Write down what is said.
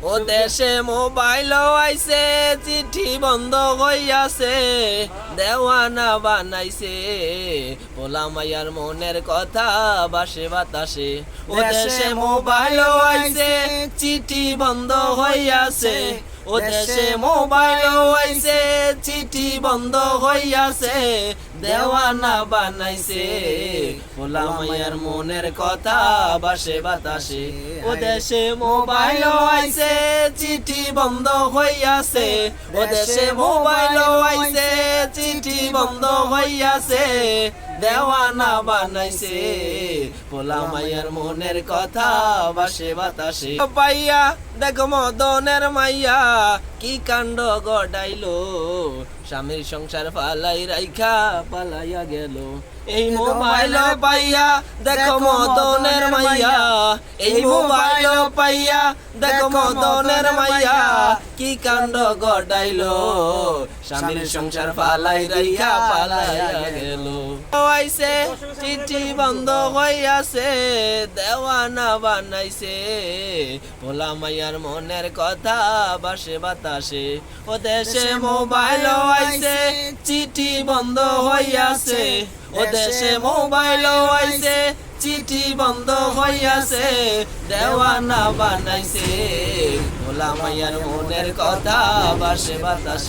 ও দেশে মোবাইল আইছে, চিঠি বন্ধ হইয়াছে, দেওয়ানা বানাইছে, পোলা মাইয়ার মনের কথা বাসে বাতাসে। ও দেশে মোবাইল আইছে, চিঠি বন্ধ হইয়াছে, ও দেশে মোবাইল আইছে, চিঠি বন্ধ হইয়াছে, দেওয়ানা বানাইছে, পোলা মাইয়ার মনের কথা বাসে বাতাসে। ও দেশে মোবাইল আইছে, চিঠি বন্ধ হইয়াছে, ও দেশে মোবাইল আইছে, চিঠি বন্ধ হইয়াছে, দেওয়ানা বানাইছে, পোলা মাইয়ার মনের কথা বাসে বাতাসে। পাইয়া দেখো মদনের মাইয়া কি কাণ্ড গড়াইলো, স্বামীর সংসার ফালাই রাইখা পালাইয়া গেল। এই মোবাইল পাইয়া দেখো মদনের মাইয়া, এই মোবাইল পাইয়া দেখো মদনের মাইয়া কি কাণ্ড গড়াইলো, স্বামীর সংসার ফালাই রাইখা পালাইয়া গেল। আইছে চিঠি বন্ধ হইয়াছে, দেওয়ানা বানাইছে, পোলা মাইয়ার মনের কথা বাসে বাতাসে। ও দেশে মোবাইল আইছে, চিঠি বন্ধ হইয়াছে, ও দেশে মোবাইল আইছে, চিঠি বন্ধ হইয়াছে, দেওয়ানা বানাইছে, পোলা মাইয়ার মনের কথা বাসে বাতাসে।